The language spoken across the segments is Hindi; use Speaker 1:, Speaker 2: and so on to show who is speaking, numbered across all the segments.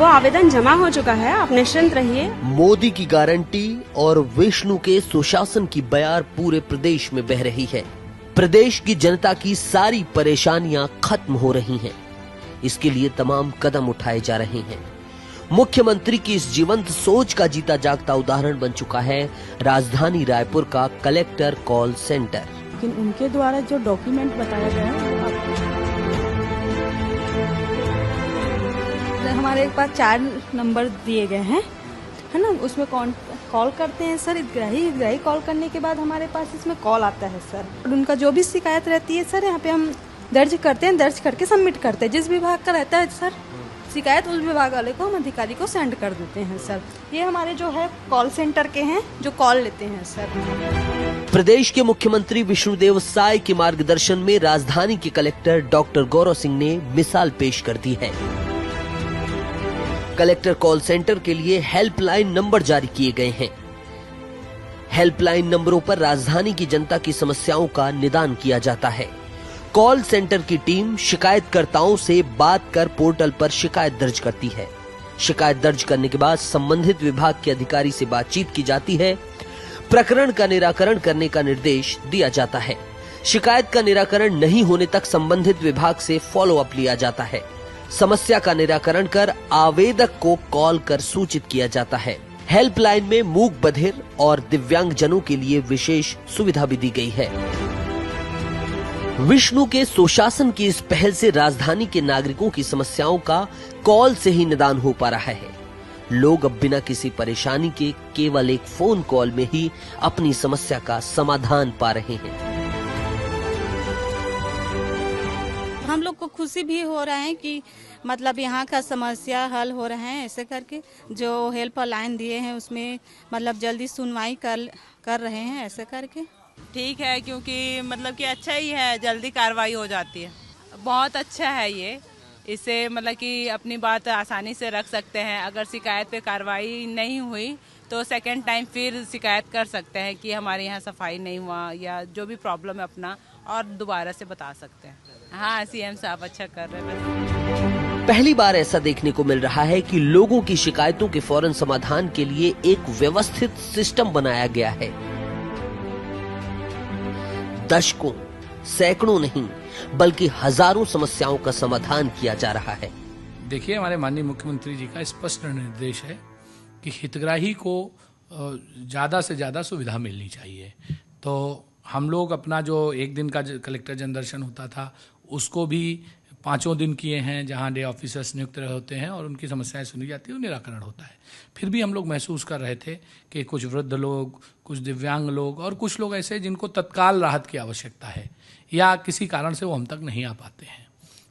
Speaker 1: वो आवेदन जमा हो चुका है, आप निश्चिंत रहिए।
Speaker 2: मोदी की गारंटी और विष्णु के सुशासन की बयार पूरे प्रदेश में बह रही है। प्रदेश की जनता की सारी परेशानियां खत्म हो रही हैं। इसके लिए तमाम कदम उठाए जा रहे हैं। मुख्यमंत्री की इस जीवंत सोच का जीता जागता उदाहरण बन चुका है राजधानी रायपुर का कलेक्टर कॉल सेंटर।
Speaker 3: लेकिन उनके द्वारा जो डॉक्यूमेंट बताया गया है, हमारे पास 4 नंबर दिए गए हैं, है ना, उसमें कॉल करते हैं सर। हितग्राही कॉल करने के बाद हमारे पास इसमें कॉल आता है सर, और उनका जो भी शिकायत रहती है सर यहाँ पे हम दर्ज करते हैं, दर्ज करके सबमिट करते हैं। जिस विभाग का रहता है सर शिकायत, उस विभाग वाले को हम अधिकारी को सेंड कर देते हैं सर। ये हमारे जो है कॉल सेंटर के हैं जो कॉल लेते हैं सर।
Speaker 2: प्रदेश के मुख्यमंत्री विष्णुदेव साय के मार्गदर्शन में राजधानी के कलेक्टर डॉक्टर गौरव सिंह ने मिसाल पेश कर दी है। कलेक्टर कॉल सेंटर के लिए हेल्पलाइन नंबर जारी किए गए हैं। हेल्पलाइन नंबरों पर राजधानी की जनता की समस्याओं का निदान किया जाता है। कॉल सेंटर की टीम शिकायतकर्ताओं से बात कर पोर्टल पर शिकायत दर्ज करती है। शिकायत दर्ज करने के बाद संबंधित विभाग के अधिकारी से बातचीत की जाती है। प्रकरण का निराकरण करने का निर्देश दिया जाता है। शिकायत का निराकरण नहीं होने तक संबंधित विभाग से फॉलो अप लिया जाता है। समस्या का निराकरण कर आवेदक को कॉल कर सूचित किया जाता है। हेल्पलाइन में मूक बधिर और दिव्यांगजनों के लिए विशेष सुविधा भी दी गई है। विष्णु के सुशासन की इस पहल से राजधानी के नागरिकों की समस्याओं का कॉल से ही निदान हो पा रहा है। लोग अब बिना किसी परेशानी के केवल एक फोन कॉल में ही अपनी समस्या का समाधान पा रहे हैं।
Speaker 4: हम लोग को खुशी भी हो रहा है कि मतलब यहाँ का समस्या हल हो रहे हैं। ऐसे करके जो हेल्पलाइन दिए हैं उसमें मतलब जल्दी सुनवाई कर रहे हैं। ऐसे करके
Speaker 5: ठीक है, क्योंकि मतलब कि अच्छा ही है, जल्दी कार्रवाई हो जाती है। बहुत अच्छा है ये, इससे मतलब कि अपनी बात आसानी से रख सकते हैं। अगर शिकायत पे कार्रवाई नहीं हुई तो सेकंड टाइम फिर शिकायत कर सकते हैं कि हमारे यहाँ सफाई नहीं हुआ या जो भी प्रॉब्लम है अपना, और दोबारा से बता सकते हैं। हाँ, सीएम साहब अच्छा कर रहे हैं।
Speaker 2: पहली बार ऐसा देखने को मिल रहा है कि लोगों की शिकायतों के फौरन समाधान के लिए एक व्यवस्थित सिस्टम बनाया गया है। दशकों, सैकड़ों नहीं बल्कि हजारों समस्याओं का समाधान किया जा रहा है।
Speaker 6: देखिए, हमारे माननीय मुख्यमंत्री जी का स्पष्ट निर्देश है कि हितग्राही को ज्यादा से ज्यादा सुविधा मिलनी चाहिए। तो हम लोग अपना जो 1 दिन का कलेक्टर जनदर्शन होता था उसको भी 5 दिन किए हैं, जहां डे ऑफिसर्स नियुक्त होते हैं और उनकी समस्याएं सुनी जाती है और निराकरण होता है। फिर भी हम लोग महसूस कर रहे थे कि कुछ वृद्ध लोग, कुछ दिव्यांग लोग और कुछ लोग ऐसे जिनको तत्काल राहत की आवश्यकता है या किसी कारण से वो हम तक नहीं आ पाते हैं।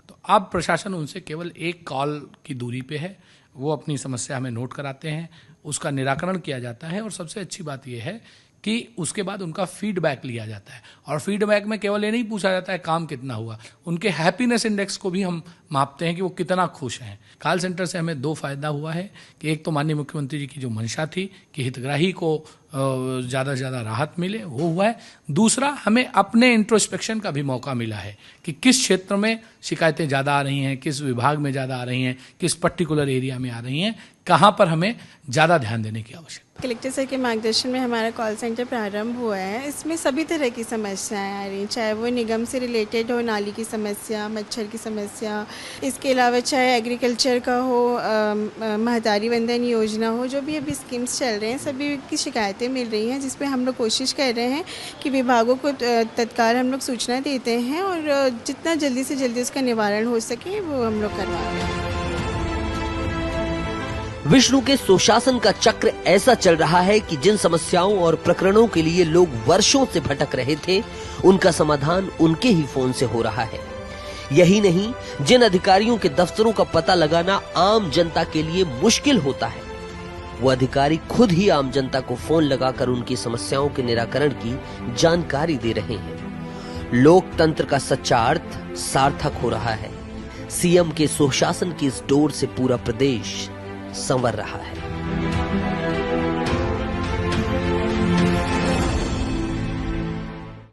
Speaker 6: तो अब प्रशासन उनसे केवल एक कॉल की दूरी पे है। वो अपनी समस्या हमें नोट कराते हैं, उसका निराकरण किया जाता है और सबसे अच्छी बात यह है कि उसके बाद उनका फीडबैक लिया जाता है। और फीडबैक में केवल ये नहीं पूछा जाता है काम कितना हुआ, उनके हैप्पीनेस इंडेक्स को भी हम मापते हैं कि वो कितना खुश हैं। कॉल सेंटर से हमें 2 फायदा हुआ है कि एक तो माननीय मुख्यमंत्री जी की जो मंशा थी कि हितग्राही को ज़्यादा से ज़्यादा राहत मिले, वो हुआ है। दूसरा, हमें अपने इंट्रोस्पेक्शन का भी मौका मिला है कि किस क्षेत्र में शिकायतें ज़्यादा आ रही हैं, किस विभाग में ज़्यादा आ रही हैं, किस पर्टिकुलर एरिया में आ रही हैं, कहाँ पर हमें ज़्यादा ध्यान देने की आवश्यकता।
Speaker 3: कलेक्टर सर के मार्गदर्शन में हमारा कॉल सेंटर प्रारंभ हुआ है। इसमें सभी तरह की समस्याएं आ रही हैं, चाहे वो निगम से रिलेटेड हो, नाली की समस्या, मच्छर की समस्या, इसके अलावा चाहे एग्रीकल्चर का हो, महतारी वंदन योजना हो, जो भी अभी स्कीम्स चल रहे हैं सभी की शिकायतें मिल रही हैं, जिसपे हम लोग कोशिश कर रहे हैं कि विभागों को तत्काल हम लोग सूचना देते हैं और जितना जल्दी से जल्दी उसका निवारण हो सके वो हम लोग करवा रहे हैं।
Speaker 2: विष्णु के सुशासन का चक्र ऐसा चल रहा है कि जिन समस्याओं और प्रकरणों के लिए लोग वर्षों से भटक रहे थे, उनका समाधान उनके ही फोन से हो रहा है। यही नहीं, जिन अधिकारियों के दफ्तरों का पता लगाना आम जनता के लिए मुश्किल होता है, वो अधिकारी खुद ही आम जनता को फोन लगाकर उनकी समस्याओं के निराकरण की जानकारी दे रहे हैं। लोकतंत्र का सच्चा अर्थ सार्थक हो रहा है। सीएम के सुशासन की इस डोर से पूरा प्रदेश संवर रहा है।